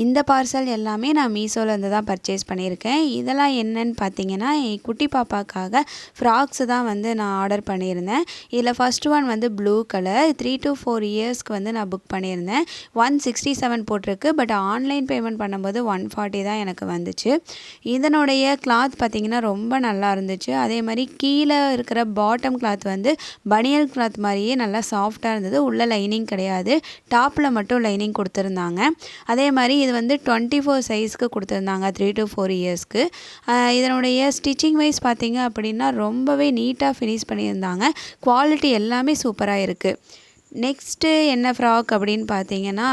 இந்த பார்சல் எல்லாமே நான் மீஷோலேருந்து தான் பர்ச்சேஸ் பண்ணியிருக்கேன். இதெல்லாம் என்னன்னு பார்த்தீங்கன்னா, என் குட்டி பாப்பாக்காக ஃப்ராக்ஸ் தான் வந்து நான் ஆர்டர் பண்ணியிருந்தேன். இதில் ஃபர்ஸ்ட் ஒன் வந்து ப்ளூ கலர் 3 to 4 இயர்ஸ்க்கு வந்து நான் புக் பண்ணியிருந்தேன். 167 போட்டிருக்கு. பட் ஆன்லைன் பேமெண்ட் பண்ணும்போது 140 தான் எனக்கு வந்துச்சு. இதனுடைய கிளாத் பார்த்திங்கன்னா ரொம்ப நல்லா இருந்துச்சு. அதே மாதிரி கீழே இருக்கிற பாட்டம் கிளாத் வந்து பனியல் கிளாத் மாதிரியே நல்லா சாஃப்டாக இருந்தது. உள்ளே லைனிங் கிடையாது, டாப்பில் மட்டும் லைனிங் கொடுத்துருந்தாங்க. அதே மாதிரி இது வந்து 24 சைஸ்க்கு கொடுத்துருந்தாங்க 3 to 4 இயர்ஸ்க்கு. இதனுடைய ஸ்டிச்சிங் வைஸ் பார்த்திங்க அப்படின்னா ரொம்பவே நீட்டாக ஃபினிஷ் பண்ணியிருந்தாங்க. குவாலிட்டி எல்லாமே சூப்பராக இருக்குது. நெக்ஸ்ட்டு என்ன ஃப்ராக் அப்படின்னு பார்த்தீங்கன்னா,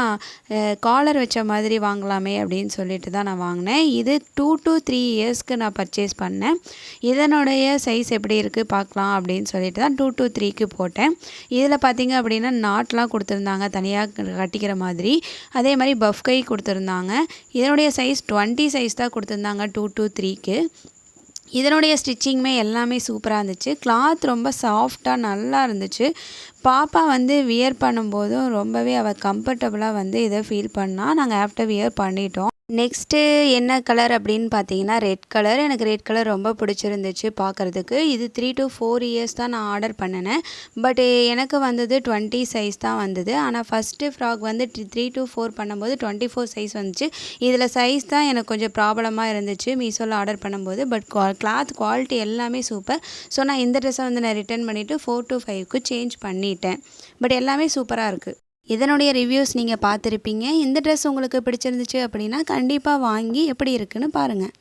காலர் வச்ச மாதிரி வாங்கலாமே அப்படின்னு சொல்லிட்டு தான் நான் வாங்கினேன். இது 2 to 3 இயர்ஸ்க்கு நான் பர்ச்சேஸ் பண்ணேன். இதனுடைய சைஸ் எப்படி இருக்குது பார்க்கலாம் அப்படின்னு சொல்லிட்டு தான் 2 to 3க்கு போட்டேன். இதில் பார்த்தீங்க அப்படின்னா நாட்லாம் கொடுத்துருந்தாங்க தனியாக கட்டிக்கிற மாதிரி. அதே மாதிரி பஃப் கை கொடுத்துருந்தாங்க. இதனுடைய சைஸ் 20 சைஸ் தான் கொடுத்துருந்தாங்க 2 to 3க்கு. இதனுடைய ஸ்டிச்சிங்குமே எல்லாமே சூப்பராக இருந்துச்சு. கிளாத் ரொம்ப சாஃப்டாக நல்லா இருந்துச்சு. பாப்பா வந்து வியர் பண்ணும்போதும் ரொம்பவே அவள் கம்ஃபர்டபுளாக வந்து இதை ஃபீல் பண்ணால். நாங்கள் ஆஃப்டர் வியர் பண்ணிட்டோம். நெக்ஸ்ட்டு என்ன கலர் அப்படின்னு பார்த்தீங்கன்னா ரெட் கலர். எனக்கு ரெட் கலர் ரொம்ப பிடிச்சிருந்துச்சு பார்க்குறதுக்கு. இது 3 to 4 இயர்ஸ் தான் நான் ஆர்டர் பண்ணினேன். பட்டு எனக்கு வந்தது 20 சைஸ் தான் வந்தது. ஆனால் ஃபஸ்ட்டு ஃப்ராக் வந்து 3 to 4 பண்ணும்போது 24 சைஸ் வந்துச்சு. இதில் சைஸ் தான் எனக்கு கொஞ்சம் ப்ராப்ளமாக இருந்துச்சு மீஷோவில் ஆர்டர் பண்ணும்போது. பட் கிளாத் குவாலிட்டி எல்லாமே சூப்பர். ஸோ நான் இந்த ட்ரெஸ்ஸை வந்து நான் ரிட்டர்ன் பண்ணிவிட்டு 4 to 5க்கு சேஞ்ச் பண்ணிட்டேன். பட் எல்லாமே சூப்பராக இருக்குது. இதனுடைய ரிவ்யூஸ் நீங்கள் பார்த்துருப்பீங்க. இந்த ட்ரெஸ் உங்களுக்கு பிடிச்சிருந்துச்சு அப்படின்னா கண்டிப்பாக வாங்கி எப்படி இருக்குன்னு பாருங்கள்.